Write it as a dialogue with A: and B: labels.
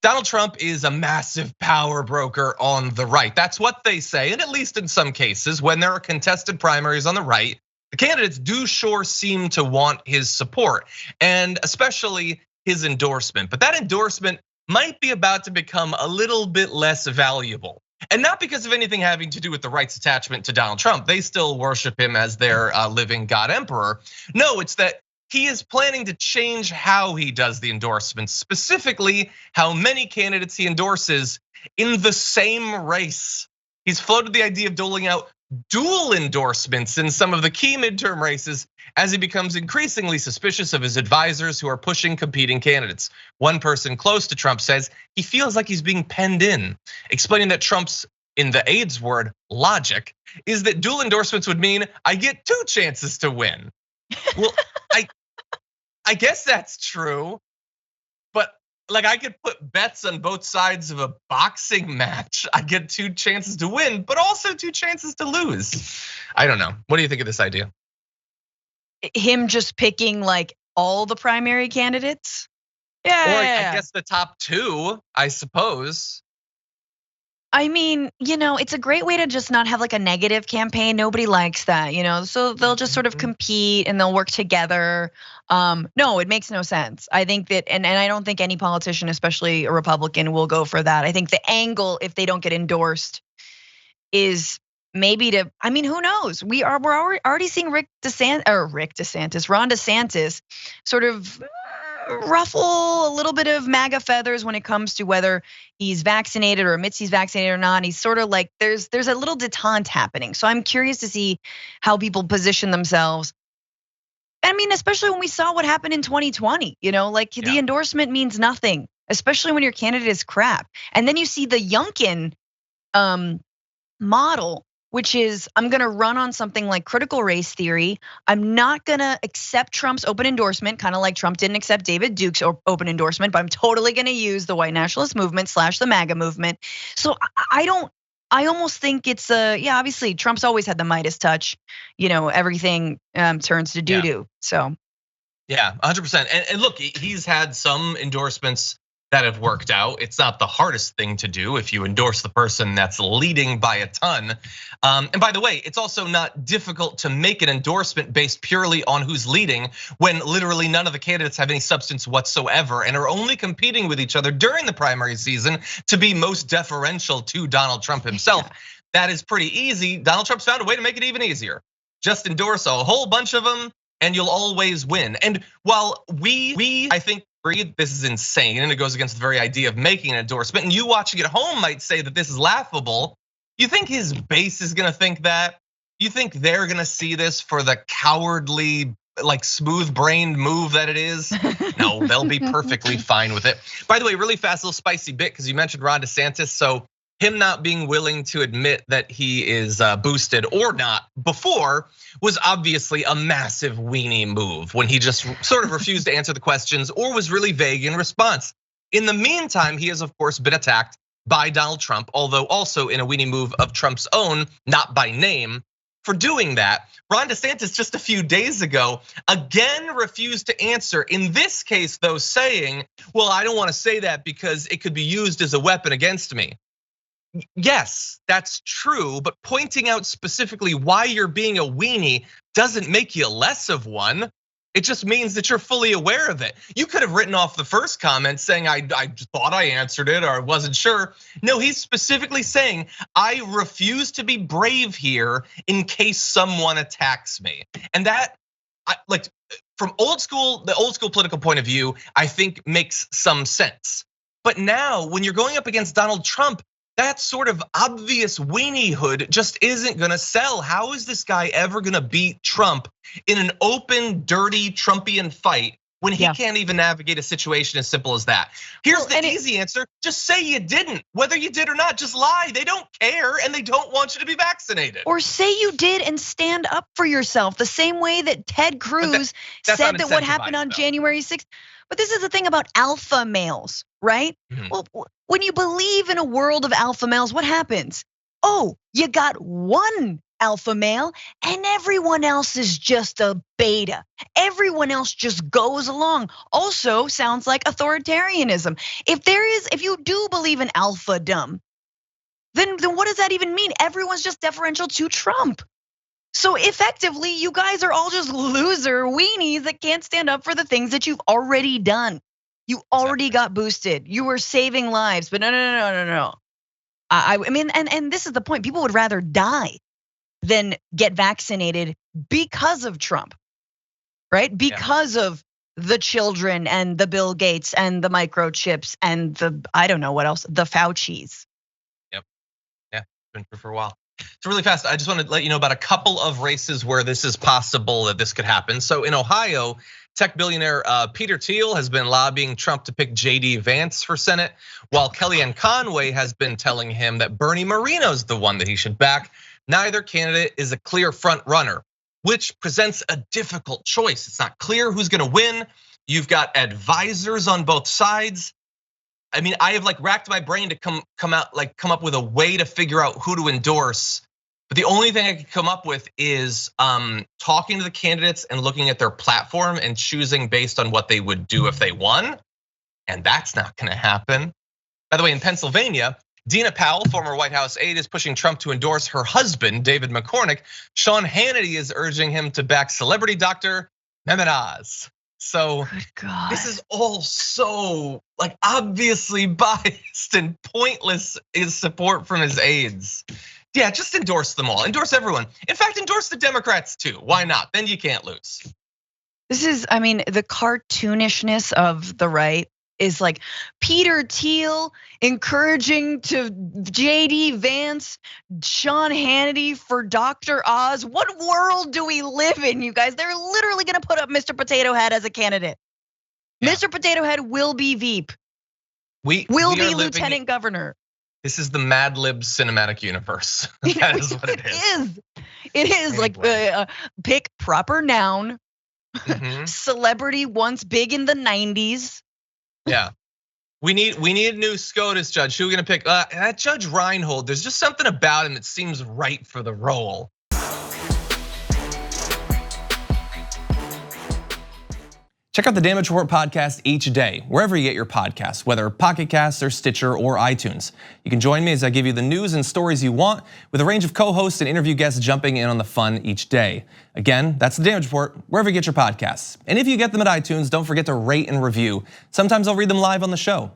A: Donald Trump is a massive power broker on the right. That's what they say, and at least in some cases, when there are contested primaries on the right, the candidates do sure seem to want his support, and especially his endorsement. But that endorsement might be about to become a little bit less valuable. And not because of anything having to do with the right's attachment to Donald Trump. They still worship him as their living God emperor. No, it's that he is planning to change how he does the endorsements, specifically how many candidates he endorses in the same race. He's floated the idea of doling out dual endorsements in some of the key midterm races as he becomes increasingly suspicious of his advisors who are pushing competing candidates. One person close to Trump says he feels like he's being penned in, explaining that Trump's, in the AIDS word, logic, is that dual endorsements would mean I get 2 chances to win. Well, I guess that's true, but like I could put bets on both sides of a boxing match. I get 2 chances to win, but also 2 chances to lose. I don't know. What do you think of this idea?
B: Him just picking like all the primary candidates? Yeah.
A: Or I guess the top 2, I suppose.
B: I mean, it's a great way to just not have like a negative campaign. Nobody likes that, so they'll just sort of compete and they'll work together. No, it makes no sense. I think that, and I don't think any politician, especially a Republican, will go for that. I think the angle, if they don't get endorsed, is maybe to, I mean, who knows? We're already seeing Ron DeSantis sort of ruffle a little bit of MAGA feathers when it comes to whether he's vaccinated or admits he's vaccinated or not. He's sort of like, there's a little detente happening. So I'm curious to see how people position themselves. I mean, especially when we saw what happened in 2020, the endorsement means nothing, especially when your candidate is crap. And then you see the Youngkin model, which is I'm gonna run on something like critical race theory. I'm not gonna accept Trump's open endorsement, kind of like Trump didn't accept David Duke's open endorsement, but I'm totally gonna use the white nationalist movement / the MAGA movement. So I almost think it's obviously Trump's always had the Midas touch, everything turns to doo-doo, so.
A: Yeah, 100%, and look, he's had some endorsements that have worked out. It's not the hardest thing to do if you endorse the person that's leading by a ton. And by the way, it's also not difficult to make an endorsement based purely on who's leading when literally none of the candidates have any substance whatsoever and are only competing with each other during the primary season to be most deferential to Donald Trump himself. That is pretty easy. Donald Trump's found a way to make it even easier. Just endorse a whole bunch of them and you'll always win. And while we I think, this is insane, and it goes against the very idea of making an endorsement. And you watching at home might say that this is laughable. You think his base is gonna think that? You think they're gonna see this for the cowardly, like smooth-brained move that it is? No, they'll be perfectly fine with it. By the way, really fast, little spicy bit, because you mentioned Ron DeSantis. So him not being willing to admit that he is boosted or not before was obviously a massive weenie move when he just sort of refused to answer the questions or was really vague in response. In the meantime, he has of course been attacked by Donald Trump, although also in a weenie move of Trump's own, not by name, for doing that. Ron DeSantis just a few days ago again refused to answer. In this case though, saying, well, I don't want to say that because it could be used as a weapon against me. Yes, that's true, but pointing out specifically why you're being a weenie doesn't make you less of one. It just means that you're fully aware of it. You could have written off the first comment saying, I thought I answered it or I wasn't sure. No, he's specifically saying, I refuse to be brave here in case someone attacks me. And that, like from the old school political point of view, I think makes some sense. But now when you're going up against Donald Trump, that sort of obvious weenie-hood just isn't gonna sell. How is this guy ever gonna beat Trump in an open, dirty Trumpian fight when he can't even navigate a situation as simple as that? Here's the easy answer, just say you didn't. Whether you did or not, just lie. They don't care and they don't want you to be vaccinated.
B: Or say you did and stand up for yourself the same way that Ted Cruz said that what happened on January 6th. But this is the thing about alpha males, right? Well, when you believe in a world of alpha males, what happens? Oh, you got one alpha male, and everyone else is just a beta. Everyone else just goes along. Also sounds like authoritarianism. If you do believe in alpha-dom, then what does that even mean? Everyone's just deferential to Trump. So effectively, you guys are all just loser weenies that can't stand up for the things that you've already done. You already got boosted. You were saving lives, but no. I mean, and this is the point. People would rather die than get vaccinated because of Trump, right? Because of the children and the Bill Gates and the microchips and the, I don't know what else, the Faucis.
A: Yep, yeah, been true for a while. So really fast, I just want to let you know about a couple of races where this is possible that this could happen. So in Ohio, tech billionaire Peter Thiel has been lobbying Trump to pick JD Vance for Senate, while Kellyanne Conway has been telling him that Bernie Moreno's the one that he should back. Neither candidate is a clear front runner, which presents a difficult choice. It's not clear who's gonna win. You've got advisors on both sides. I mean, I have like racked my brain to come up with a way to figure out who to endorse. But the only thing I can come up with is talking to the candidates and looking at their platform and choosing based on what they would do if they won. And that's not gonna happen. By the way, in Pennsylvania, Dina Powell, former White House aide, is pushing Trump to endorse her husband, David McCormick. Sean Hannity is urging him to back celebrity doctor Mehmet Oz. So this is all so like obviously biased and pointless in support from his aides. Yeah, just endorse them all, endorse everyone. In fact, endorse the Democrats too, why not? Then you can't lose.
B: This is, I mean, the cartoonishness of the right is like Peter Thiel encouraging to JD Vance, Sean Hannity for Dr. Oz. What world do we live in, you guys? They're literally gonna put up Mr. Potato Head as a candidate. Yeah. Mr. Potato Head will be Veep. We will be lieutenant governor.
A: This is the Mad Libs cinematic universe. That is what it is.
B: It is like pick proper noun. Celebrity once big in the 90s.
A: Yeah, we need a new SCOTUS judge. Who are we gonna pick? That Judge Reinhold. There's just something about him that seems right for the role.
C: Check out the Damage Report podcast each day, wherever you get your podcasts, whether Pocket Casts or Stitcher or iTunes. You can join me as I give you the news and stories you want, with a range of co-hosts and interview guests jumping in on the fun each day. Again, that's the Damage Report, wherever you get your podcasts. And if you get them at iTunes, don't forget to rate and review. Sometimes I'll read them live on the show.